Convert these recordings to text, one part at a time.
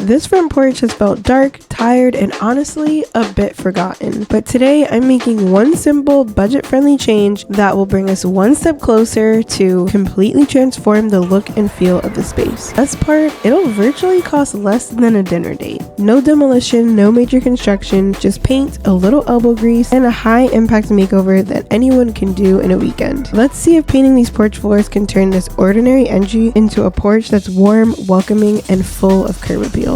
This front porch has felt dark, tired, and honestly a bit forgotten. But today I'm making one simple budget-friendly change that will bring us one step closer to completely transform the look and feel of the space. Best part, it'll virtually cost less than a dinner date. No demolition, no major construction, just paint, a little elbow grease, and a high-impact makeover that anyone can do in a weekend. Let's see if painting these porch floors can turn this ordinary entry into a porch that's warm, welcoming, and full of curb appeal.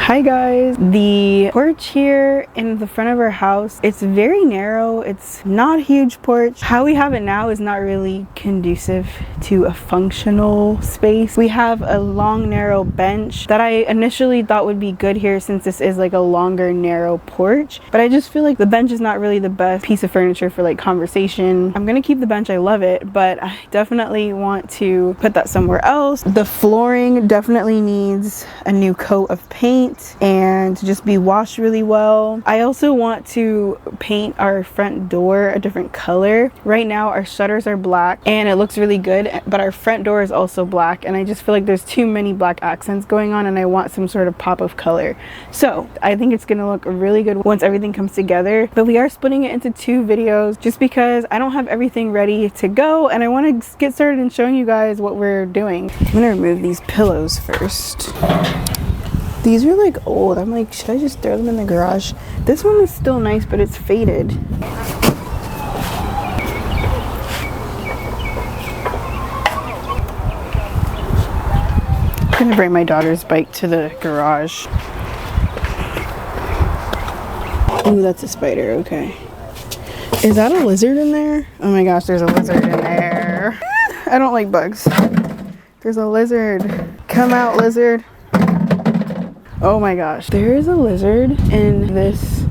Hi guys, the porch here in the front of our house, it's very narrow. It's not a huge porch. How we have it now is not really conducive to a functional space. We have a long narrow bench that I initially thought would be good here since this is like a longer narrow porch, but I just feel like the bench is not really the best piece of furniture for like conversation. I'm gonna keep the bench, I love it, but I definitely want to put that somewhere else. The flooring definitely needs a new coat of paint and to just be washed really well. I also want to paint our front door a different color. Right now our shutters are black and it looks really good, but our front door is also black and I just feel like there's too many black accents going on and I want some sort of pop of color. So I think it's gonna look really good once everything comes together, but we are splitting it into 2 videos just because I don't have everything ready to go and I want to get started in showing you guys what we're doing. I'm gonna remove these pillows first. These are like old. I'm like, should I just throw them in the garage? This one is still nice, but it's faded. I'm gonna bring my daughter's bike to the garage. Ooh, that's a spider, okay. Is that a lizard in there? Oh my gosh, there's a lizard in there. I don't like bugs. There's a lizard. Come out, lizard. Oh my gosh, there is a lizard in this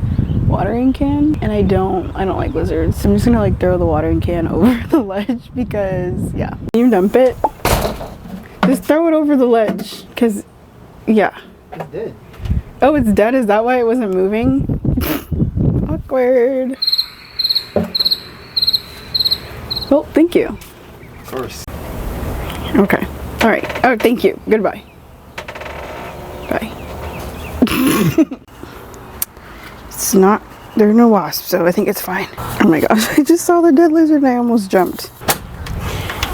watering can and I don't like lizards. I'm just gonna like throw the watering can over the ledge because yeah. Can you dump it? Just throw it over the ledge because yeah. It's dead. Oh, it's dead? Is that why it wasn't moving? Awkward. Well, thank you. Of course. Okay. All right. Oh, thank you. Goodbye. Bye. It's not, there are no wasps, so I think it's fine. Oh my gosh, I just saw the dead lizard and I almost jumped.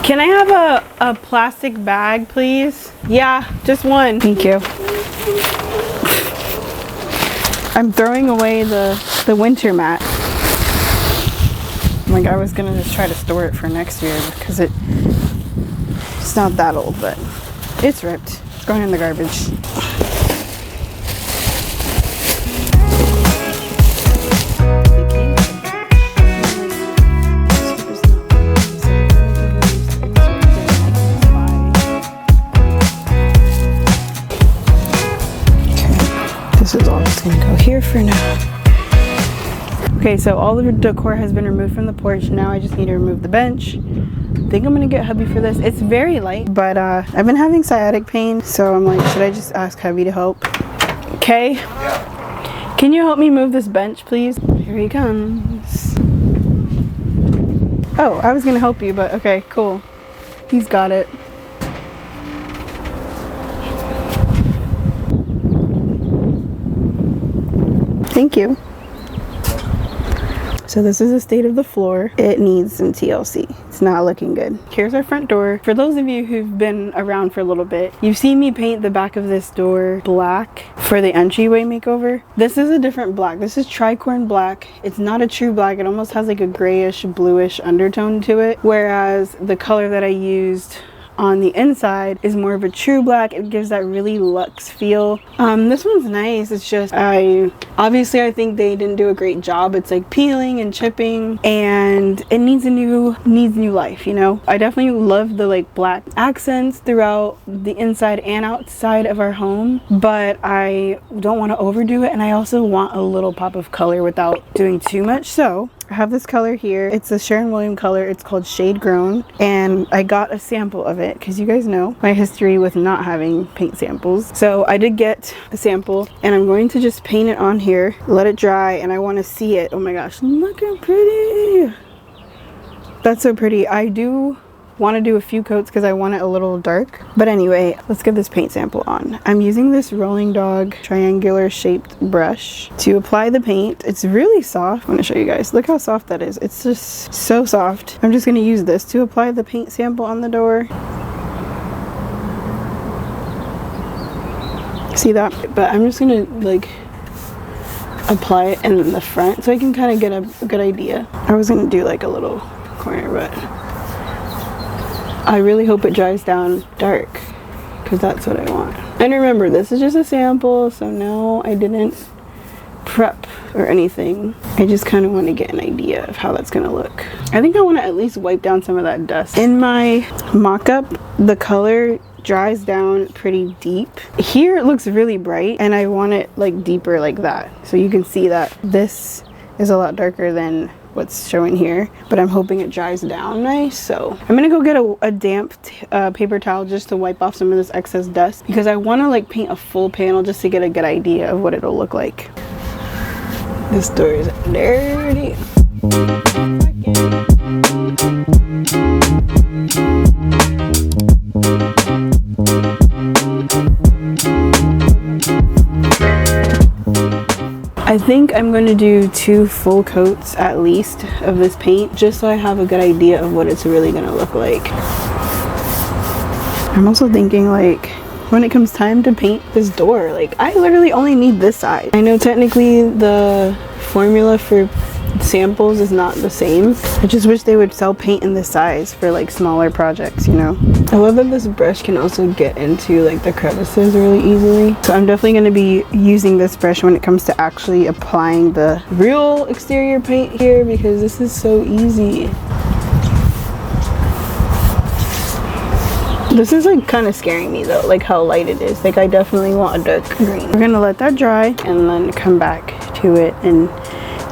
Can I have a plastic bag, please? Yeah, just one. Thank you. I'm throwing away the winter mat. Like I was gonna just try to store it for next year because it's not that old, but it's ripped. It's going in the garbage. This is all just gonna go here for now. Okay, so all of the decor has been removed from the porch. Now I just need to remove the bench. I think I'm gonna get hubby for this. It's very light, but I've been having sciatic pain, so I'm like, should I just ask hubby to help? Okay. Yeah. Can you help me move this bench, please? Here he comes. Oh, I was gonna help you, but okay, cool. He's got it. Thank you. So this is the state of the floor. It needs some TLC. It's not looking good. Here's our front door. For those of you who've been around for a little bit, you've seen me paint the back of this door black for the entryway makeover. This is a different black. This is tricorn black. It's not a true black. It almost has like a grayish, bluish undertone to it. Whereas the color that I used on the inside is more of a true black. It gives that really luxe feel. This one's nice. It's just obviously I think they didn't do a great job. It's like peeling and chipping and it needs new life, you know. I definitely love the like black accents throughout the inside and outside of our home, but I don't want to overdo it and I also want a little pop of color without doing too much. So I have this color here. It's a Sharon Williams color. It's called Shade Grown, and I got a sample of it because you guys know my history with not having paint samples. So I did get a sample and I'm going to just paint it on here, let it dry, and I want to see it. Oh my gosh, look how pretty. That's so pretty. I do want to do a few coats because I want it a little dark. But anyway, let's get this paint sample on. I'm using this Rolling Dog triangular shaped brush to apply the paint. It's really soft. I'm going to show you guys. Look how soft that is. It's just so soft. I'm just going to use this to apply the paint sample on the door. See that? But I'm just going to like apply it in the front so I can kind of get a good idea. I was going to do like a little corner, but I really hope it dries down dark because that's what I want. And remember, this is just a sample, so no, I didn't prep or anything. I just kind of want to get an idea of how that's going to look. I think I want to at least wipe down some of that dust. In my mock-up, the color dries down pretty deep. Here it looks really bright and I want it like deeper like that. So you can see that this is a lot darker than what's showing here, but I'm hoping it dries down nice. So I'm gonna go get a damp paper towel just to wipe off some of this excess dust because I want to like paint a full panel just to get a good idea of what it'll look like. This door is dirty. I think I'm going to do 2 full coats at least of this paint just so I have a good idea of what it's really going to look like. I'm also thinking like when it comes time to paint this door, like I literally only need this side. I know technically the formula for samples is not the same. I just wish they would sell paint in this size for like smaller projects, you know. I love that this brush can also get into like the crevices really easily. So I'm definitely going to be using this brush when it comes to actually applying the real exterior paint here because this is so easy. This is like kind of scaring me though, like how light it is. Like I definitely want a dark green. We're gonna let that dry and then come back to it and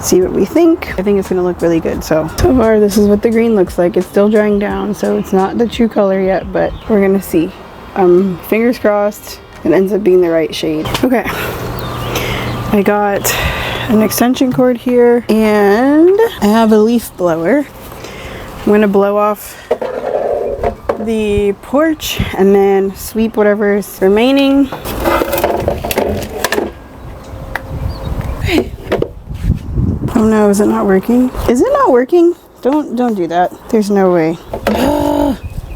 see what we think. I think it's gonna look really good. So far this is what the green looks like. It's still drying down, so it's not the true color yet, but we're gonna see. Fingers crossed it ends up being the right shade. Okay, I got an extension cord here and I have a leaf blower. I'm gonna blow off the porch and then sweep whatever's remaining. Okay. Oh no, is it not working? Is it not working? Don't do that. There's no way.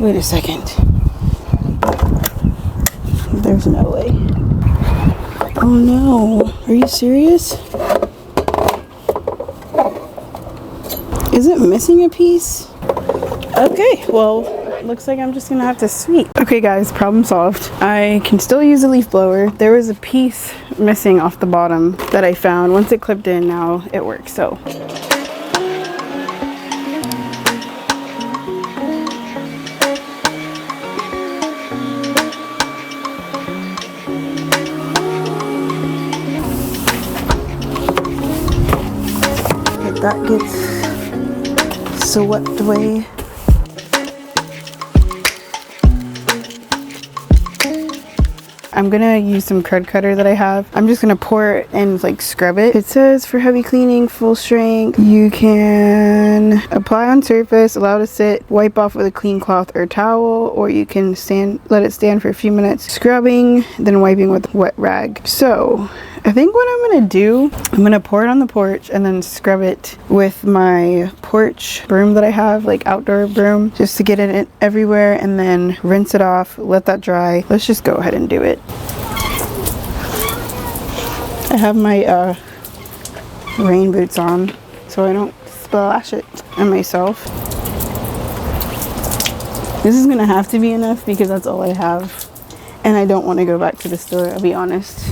Wait a second. There's no way. Oh no. Are you serious? Is it missing a piece? Okay, well, looks like I'm just gonna have to sweep. Okay guys, problem solved. I can still use a leaf blower. There was a piece missing off the bottom that I found. Once it clipped in, now it works. So if that gets swept away. I'm gonna use some crud cutter that I have. I'm just gonna pour it and like scrub it. It says for heavy cleaning, full strength. You can apply on surface, allow to sit, wipe off with a clean cloth or towel, or you can let it stand for a few minutes, scrubbing, then wiping with a wet rag. So I think what I'm gonna do, I'm gonna pour it on the porch and then scrub it with my porch broom that I have, like outdoor broom, just to get it everywhere, and then rinse it off, let that dry. Let's just go ahead and do it. I have my rain boots on so I don't splash it on myself. This is gonna have to be enough because that's all I have, and I don't want to go back to the store, I'll be honest.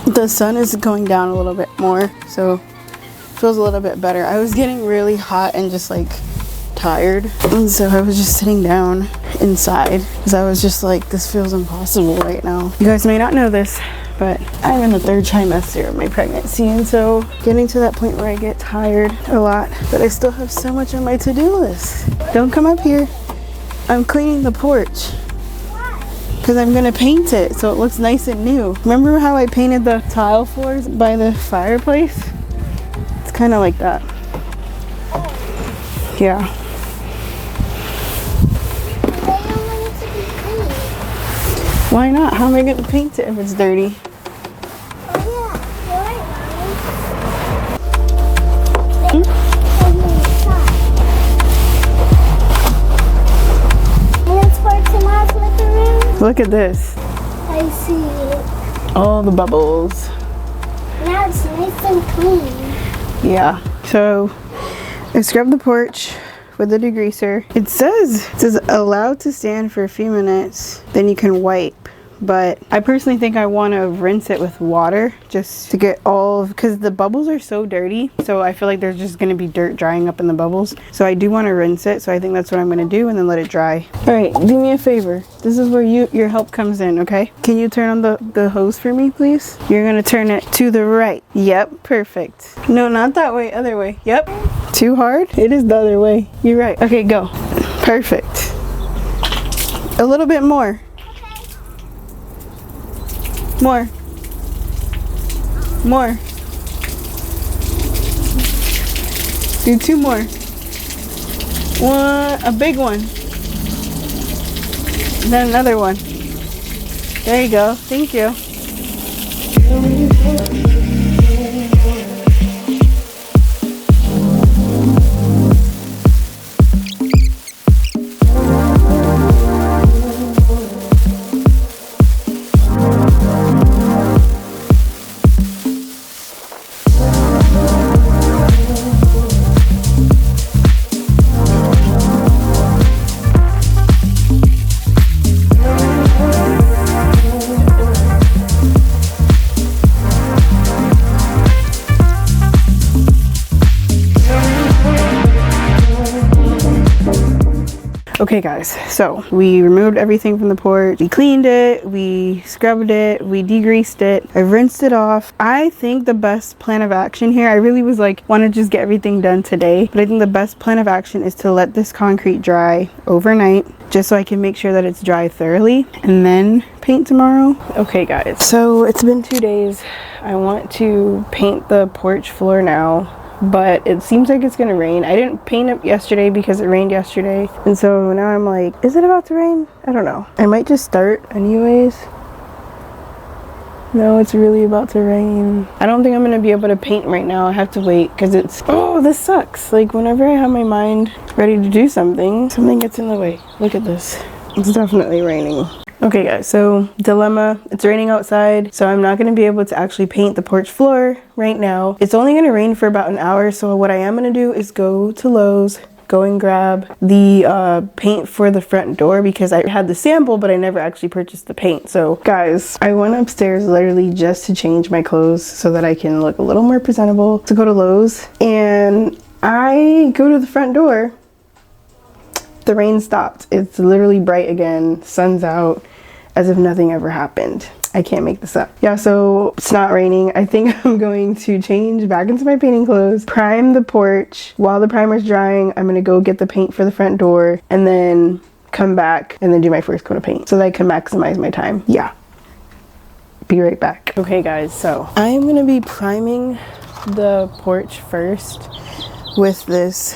The sun is going down a little bit more, so it feels a little bit better. I was getting really hot and just like tired, and so I was just sitting down inside because I was just like, this feels impossible right now. You guys may not know this, but I'm in the 3rd trimester of my pregnancy, and so getting to that point where I get tired a lot, but I still have so much on my to-do list. Don't come up here. I'm cleaning the porch. because I'm gonna paint it so it looks nice and new. Remember how I painted the tile floors by the fireplace? It's kind of like that. Yeah. Why not? How am I gonna paint it if it's dirty? Look at this. I see it. All the bubbles. Now it's nice and clean. Yeah. So I scrubbed the porch with the degreaser. It says allowed to stand for a few minutes, then you can wipe. But I personally think I want to rinse it with water just to get all of, because the bubbles are so dirty, so I feel like there's just going to be dirt drying up in the bubbles. So I do want to rinse it, so I think that's what I'm going to do, and then let it dry. All right, do me a favor. This is where your help comes in, okay? Can you turn on the hose for me, please? You're going to turn it to the right. Yep, perfect. No, not that way, other way. Yep. Too hard? It is the other way. You're right. Okay, go. Perfect. A little bit more. More. More. Do 2 more. One, a big one. Then another one. There you go. Thank you. Okay guys, so we removed everything from the porch, we cleaned it, we scrubbed it, we degreased it, I rinsed it off. I think the best plan of action here, I really was like, want to just get everything done today, but I think the best plan of action is to let this concrete dry overnight, just so I can make sure that it's dry thoroughly, and then paint tomorrow. Okay guys, so it's been 2 days. I want to paint the porch floor now, but it seems like it's gonna rain. I didn't paint it yesterday because it rained yesterday, and so now I'm like, is it about to rain? I don't know. I might just start anyways. No, it's really about to rain. I don't think I'm gonna be able to paint right now. I have to wait because it's, oh, this sucks. Like whenever I have my mind ready to do something, something gets in the way. Look at this. It's definitely raining. Okay guys, so dilemma, it's raining outside, so I'm not going to be able to actually paint the porch floor right now. It's only going to rain for about an hour, so what I am going to do is go to Lowe's, go and grab the paint for the front door, because I had the sample but I never actually purchased the paint. So guys, I went upstairs literally just to change my clothes so that I can look a little more presentable, to go to Lowe's, and I go to the front door. The rain stopped. It's literally bright again, sun's out, as if nothing ever happened. I can't make this up. Yeah, so it's not raining. I think I'm going to change back into my painting clothes, prime the porch. While the primer's drying, I'm gonna go get the paint for the front door, and then come back and then do my first coat of paint so that I can maximize my time. Yeah, be right back. Okay guys, so I'm gonna be priming the porch first with this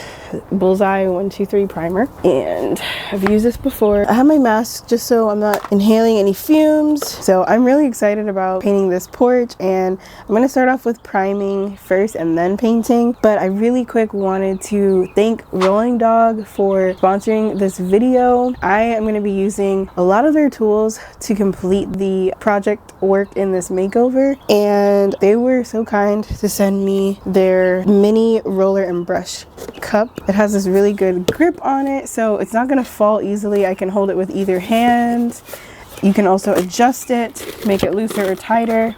Bullseye 123 primer, and I've used this before. I have my mask just so I'm not inhaling any fumes. So I'm really excited about painting this porch, and I'm going to start off with priming first and then painting. But I really quick wanted to thank Rolling Dog for sponsoring this video. I am going to be using a lot of their tools to complete the project work in this makeover, and they were so kind to send me their mini roller and brush cup. It has this really good grip on it, so it's not gonna fall easily. I can hold it with either hand. You can also adjust it, make it looser or tighter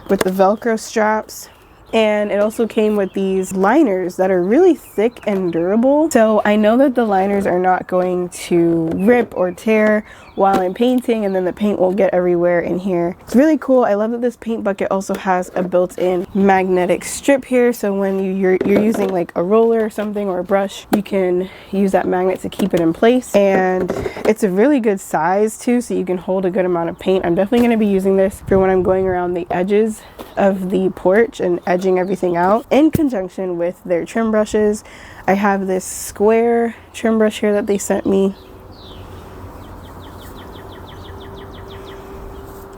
with the Velcro straps. And it also came with these liners that are really thick and durable. So I know that the liners are not going to rip or tear while I'm painting, and then the paint will get everywhere in here. It's really cool. I love that this paint bucket also has a built-in magnetic strip here, so when you're using like a roller or something or a brush, you can use that magnet to keep it in place. And it's a really good size too, so you can hold a good amount of paint. I'm definitely going to be using this for when I'm going around the edges of the porch and edging everything out in conjunction with their trim brushes. I have this square trim brush here that they sent me.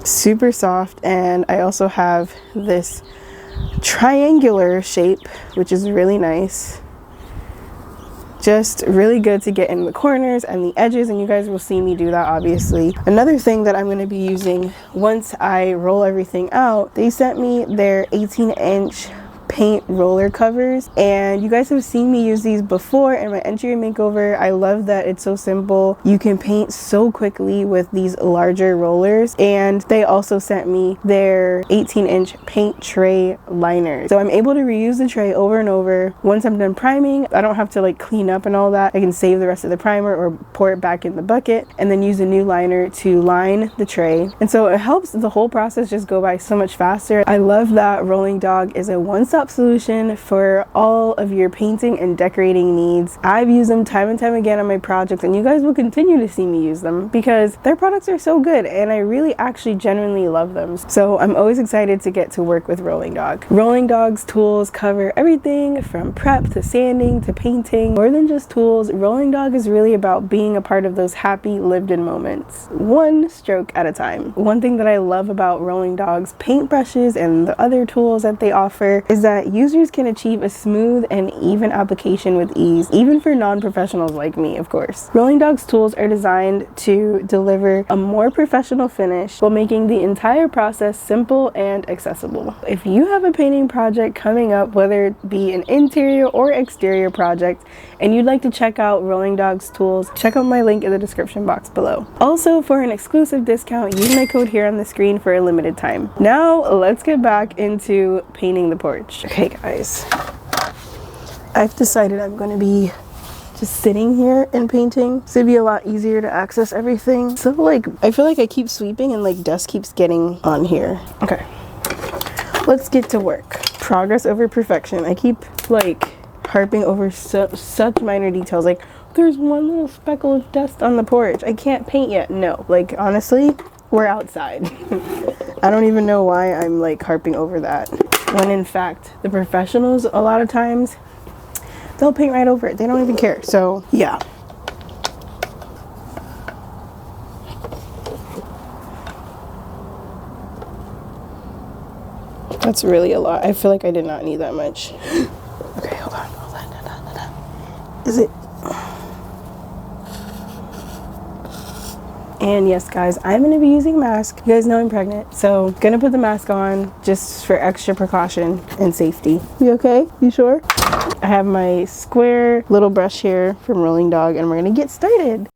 Super soft. And I also have this triangular shape, which is really nice. Just really good to get in the corners and the edges, and you guys will see me do that obviously. Another thing that I'm going to be using once I roll everything out, they sent me their 18-inch paint roller covers, and you guys have seen me use these before in my interior makeover. I love that it's so simple. You can paint so quickly with these larger rollers, and they also sent me their 18-inch paint tray liners. So I'm able to reuse the tray over and over. Once I'm done priming, I don't have to like clean up and all that. I can save the rest of the primer or pour it back in the bucket and then use a new liner to line the tray. And so it helps the whole process just go by so much faster. I love that Rolling Dog is a one-stop solution for all of your painting and decorating needs. I've used them time and time again on my projects, and you guys will continue to see me use them because their products are so good and I really actually genuinely love them. So I'm always excited to get to work with Rolling Dog. Rolling Dog's tools cover everything from prep to sanding to painting. More than just tools, Rolling Dog is really about being a part of those happy lived-in moments, one stroke at a time. One thing that I love about Rolling Dog's paintbrushes and the other tools that they offer is that users can achieve a smooth and even application with ease, even for non-professionals like me, of course. Rolling Dog's tools are designed to deliver a more professional finish while making the entire process simple and accessible. If you have a painting project coming up, whether it be an interior or exterior project, and you'd like to check out Rolling Dog's tools, check out my link in the description box below. Also, for an exclusive discount, use my code here on the screen for a limited time. Now, let's get back into painting the porch. Okay guys, I've decided I'm going to be just sitting here and painting, so it'd be a lot easier to access everything. So like, I feel like I keep sweeping and like dust keeps getting on here. Okay, let's get to work. Progress over perfection. I keep like harping over such minor details, like there's one little speckle of dust on the porch, I can't paint yet. No, like honestly, we're outside. I don't even know why I'm like harping over that, when in fact the professionals a lot of times they'll paint right over it. They don't even care. So yeah, that's really a lot. I feel like I did not need that much. Okay, hold on. Is it? And yes guys, I'm going to be using a mask. You guys know I'm pregnant, so I'm going to put the mask on just for extra precaution and safety. You okay? You sure? I have my square little brush here from Rolling Dog, and we're going to get started.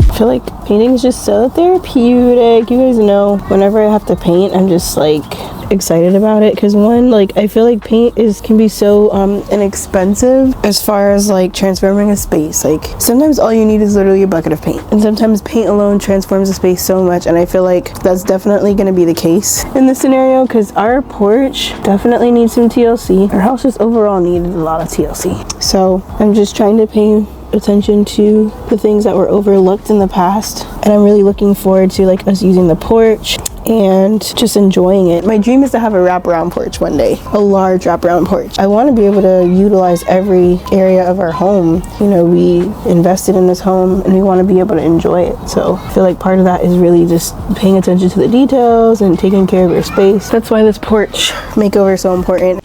I feel like painting is just so therapeutic. You guys know whenever I have to paint, I'm just like excited about it, because one, like I feel like paint can be so inexpensive as far as like transforming a space. Like sometimes all you need is literally a bucket of paint, and sometimes paint alone transforms a space so much, and I feel like that's definitely going to be the case in this scenario, because our porch definitely needs some TLC. Our house just overall needed a lot of TLC, so I'm just trying to pay attention to the things that were overlooked in the past, and I'm really looking forward to like us using the porch and just enjoying it. My dream is to have a wraparound porch one day, a large wraparound porch. I want to be able to utilize every area of our home. You know, we invested in this home and we want to be able to enjoy it. So I feel like part of that is really just paying attention to the details and taking care of your space. That's why this porch makeover is so important.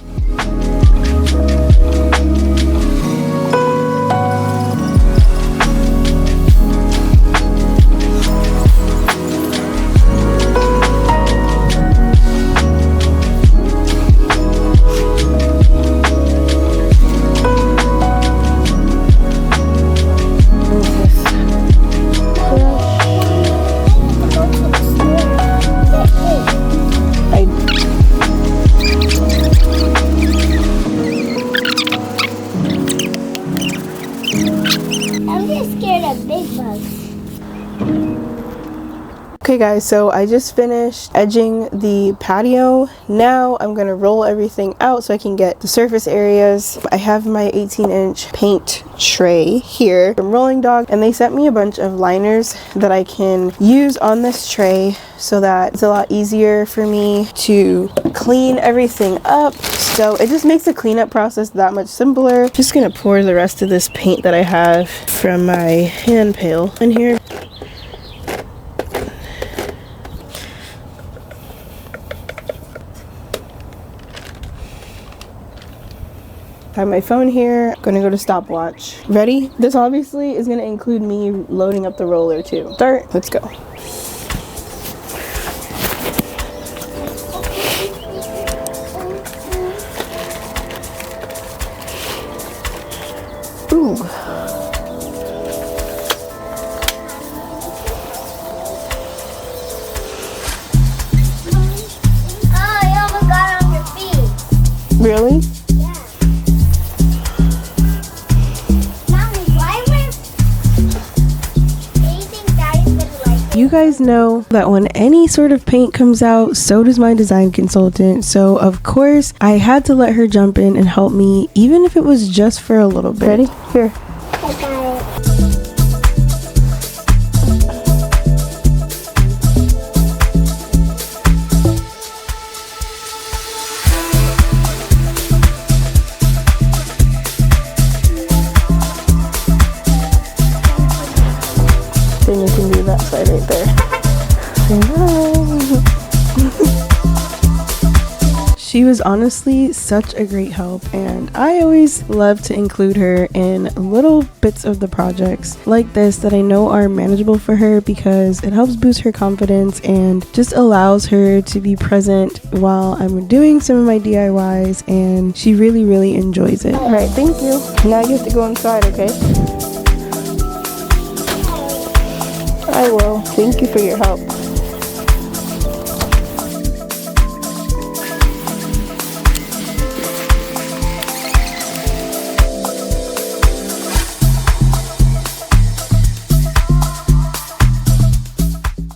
Okay guys, so I just finished edging the patio. Now I'm gonna roll everything out so I can get the surface areas. I have my 18-inch paint tray here from Rolling Dog, and they sent me a bunch of liners that I can use on this tray so that it's a lot easier for me to clean everything up. So it just makes the cleanup process that much simpler. Just gonna pour the rest of this paint that I have from my hand pail in here. I have my phone here. I'm gonna go to stopwatch. Ready? This obviously is gonna include me loading up the roller too. Start. Let's go. Ooh. Oh, you almost got on your feet. Really? You guys know that when any sort of paint comes out, so does my design consultant. So of course I had to let her jump in and help me, even if it was just for a little bit. Ready? Here. I got it. Then you can do that side right there. She was honestly such a great help, and I always love to include her in little bits of the projects like this that I know are manageable for her, because it helps boost her confidence and just allows her to be present while I'm doing some of my DIYs, and she really enjoys it. All right, thank you. Now you have to go inside, okay? I will. Thank you for your help.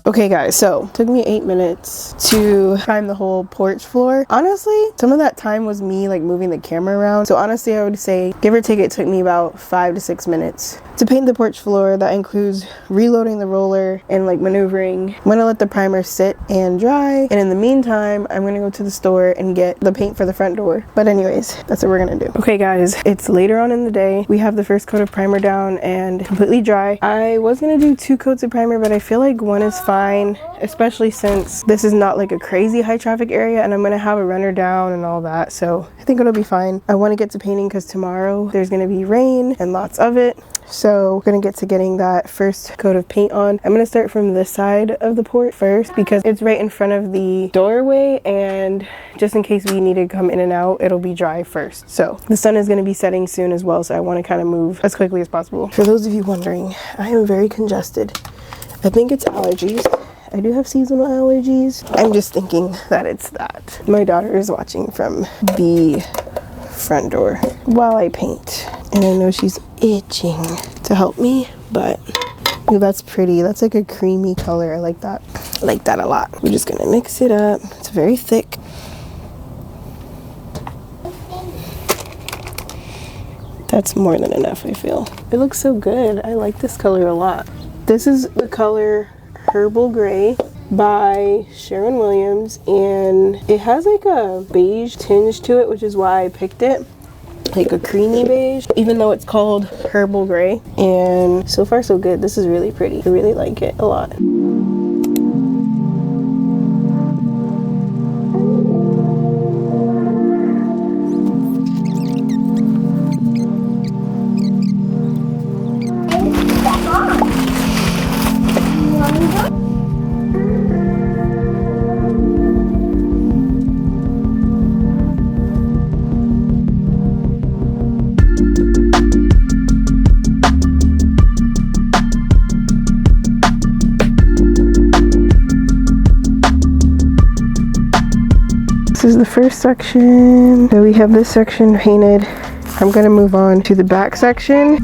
Okay guys, so it took me 8 minutes to prime the whole porch floor. Honestly, some of that time was me like moving the camera around. So honestly, I would say give or take it took me about 5 to 6 minutes to paint the porch floor. That includes reloading the roller and like maneuvering. I'm gonna let the primer sit and dry, and in the meantime I'm gonna go to the store and get the paint for the front door. But anyways, that's what we're gonna do. Okay guys, it's later on in the day. We have the first coat of primer down and completely dry. I was gonna do 2 coats of primer, but I feel like 1 is fine, especially since this is not like a crazy high traffic area and I'm gonna have a runner down and all that, so I think it'll be fine. I want to get to painting because tomorrow there's gonna be rain and lots of it. So we're gonna get to getting that first coat of paint on. I'm gonna start from this side of the porch first because it's right in front of the doorway, and just in case we need to come in and out, it'll be dry first. So the sun is gonna be setting soon as well, so I want to kind of move as quickly as possible. For those of you wondering, I am very congested. I think it's allergies. I do have seasonal allergies. I'm just thinking that it's that. My daughter is watching from the front door while I paint, and I know she's itching to help me, but ooh, that's pretty. That's like a creamy color. I like that. I like that a lot. We're just gonna mix it up. It's very thick. That's more than enough, I feel. It looks so good. I like this color a lot. This is the color Herbal Gray. by Sharon Williams, and it has like a beige tinge to it, which is why I picked it. Like a creamy beige, even though it's called herbal gray. And so far so good. This is really pretty. I really like it a lot. This is the first section. So we have this section painted. I'm gonna move on to the back section.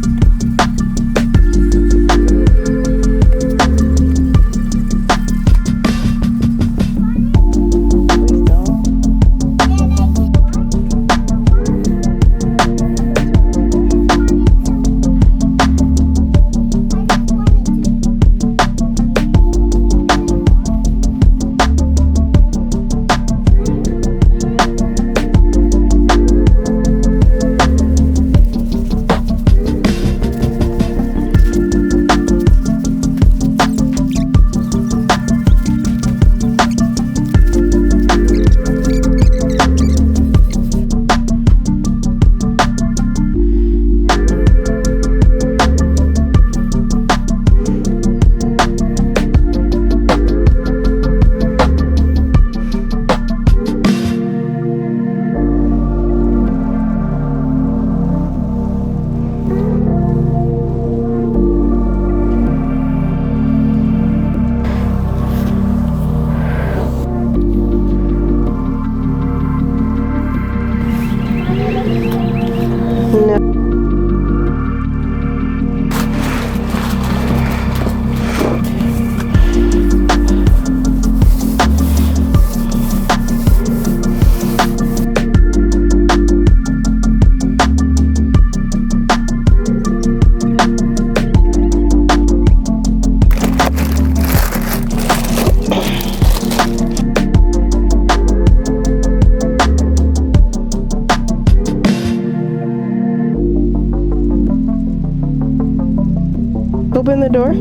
Open the door.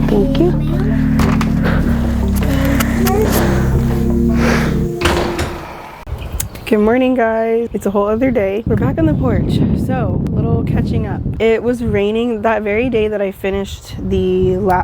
Thank you. Good morning, guys. It's a whole other day. We're back on the porch. So, a little catching up. It was raining that very day that I finished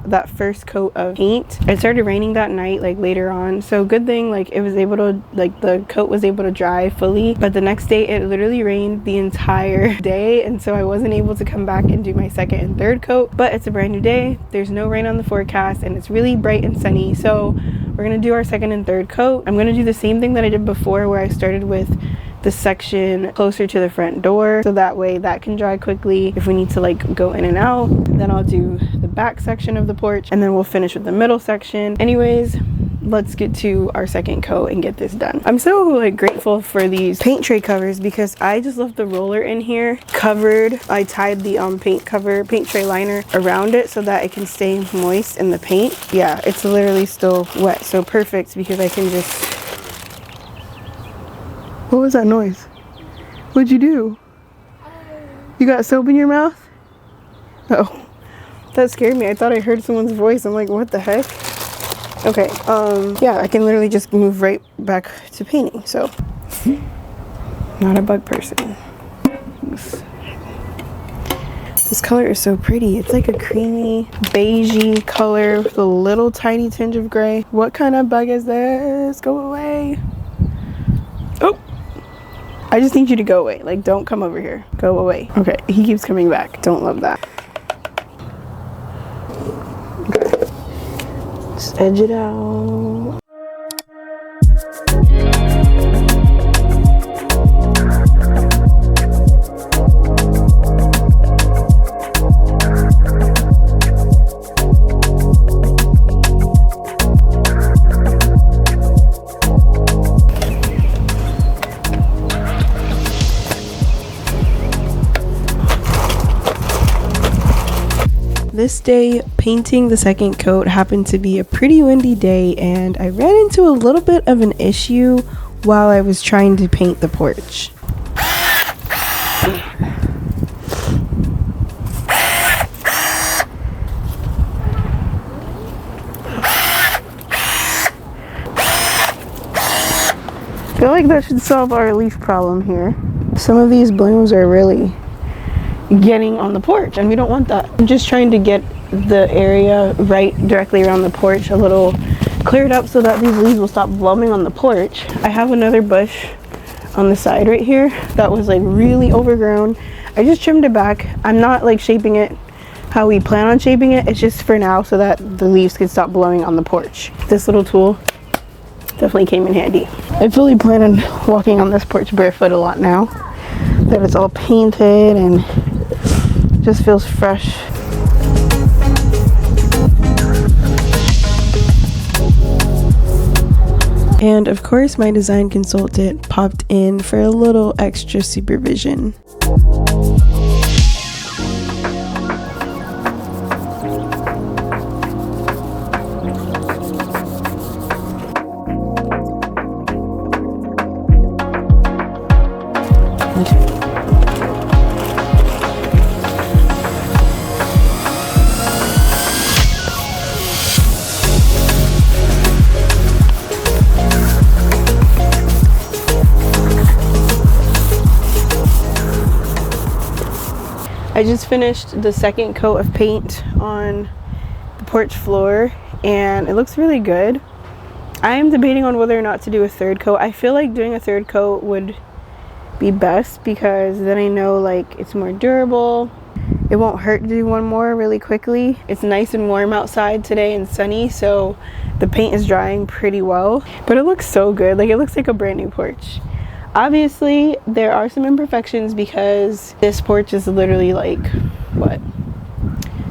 that first coat of paint. It started raining that night, like later on. So good thing, like it was able to, like the coat was able to dry fully. But the next day, it literally rained the entire day, and so I wasn't able to come back and do my second and third coat. But it's a brand new day. There's no rain on the forecast, and it's really bright and sunny. So we're gonna do our second and third coat. I'm gonna do the same thing that I did before, where I started with the section closer to the front door, so that way that can dry quickly if we need to like go in and out. Then I'll do the back section of the porch, and then we'll finish with the middle section. Anyways, let's get to our second coat and get this done. I'm so like grateful for these paint tray covers, because I just left the roller in here covered. I tied the paint tray liner around it so that it can stay moist in the paint. Yeah, it's literally still wet, so perfect, because I can just... What was that noise? What'd you do? You got soap in your mouth? Oh, that scared me. I thought I heard someone's voice. I'm like, what the heck? Okay, yeah, I can literally just move right back to painting, so not a bug person. This color is so pretty. It's like a creamy, beigey color with a little tiny tinge of gray. What kind of bug is this? Go away. Oh, I just need you to go away. Like, don't come over here. Go away. Okay, he keeps coming back. Don't love that. Okay. Just edge it out. This day, painting the second coat happened to be a pretty windy day, and I ran into a little bit of an issue while I was trying to paint the porch. I feel like that should solve our leaf problem here. Some of these blooms are really getting on the porch, and we don't want that. I'm just trying to get the area right directly around the porch a little cleared up so that these leaves will stop blooming on the porch. I have another bush on the side right here that was like really overgrown. I just trimmed it back. I'm not like shaping it how we plan on shaping it. It's just for now so that the leaves can stop blowing on the porch. This little tool definitely came in handy. I fully plan on walking on this porch barefoot a lot now that it's all painted and just feels fresh. And of course, my design consultant popped in for a little extra supervision. I just finished the second coat of paint on the porch floor and it looks really good. I am debating on whether or not to do a third coat. I feel like doing a third coat would be best because then I know like it's more durable. It won't hurt to do one more really quickly. It's nice and warm outside today and sunny, so the paint is drying pretty well. But it looks so good. Like, it looks like a brand new porch. Obviously, there are some imperfections because this porch is literally like, what,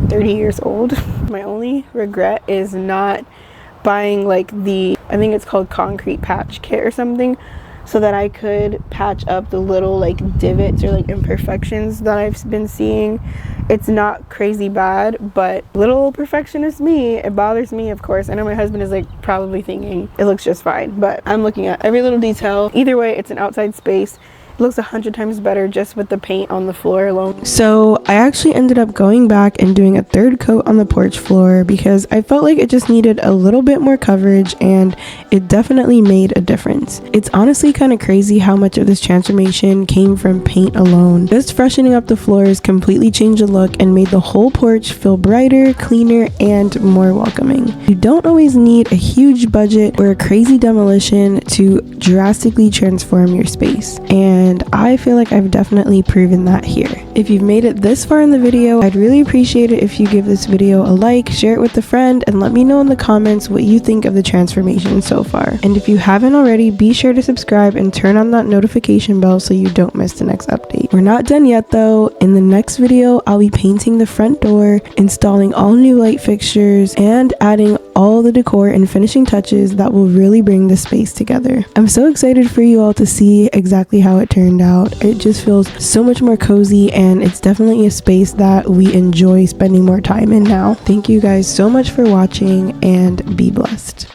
30 years old? My only regret is not buying like the, I think it's called concrete patch kit or something, so that I could patch up the little like divots or like imperfections that I've been seeing. It's not crazy bad, but little perfectionist me, it bothers me, of course. I know my husband is like probably thinking it looks just fine, but I'm looking at every little detail. Either way, it's an outside space. It looks 100 times better just with the paint on the floor alone. So I actually ended up going back and doing a third coat on the porch floor because I felt like it just needed a little bit more coverage, and it definitely made a difference. It's honestly kind of crazy how much of this transformation came from paint alone. Just freshening up the floors completely changed the look and made the whole porch feel brighter, cleaner, and more welcoming. You don't always need a huge budget or a crazy demolition to drastically transform your space, and I feel like I've definitely proven that here. If you've made it this far in the video, I'd really appreciate it if you give this video a like, share it with a friend, and let me know in the comments what you think of the transformation so far. And if you haven't already, be sure to subscribe and turn on that notification bell so you don't miss the next update. We're not done yet though. In the next video, I'll be painting the front door, installing all new light fixtures, and adding all the decor and finishing touches that will really bring the space together. I'm so excited for you all to see exactly how it turned out. It just feels so much more cozy, and it's definitely a space that we enjoy spending more time in now. Thank you guys so much for watching, and be blessed.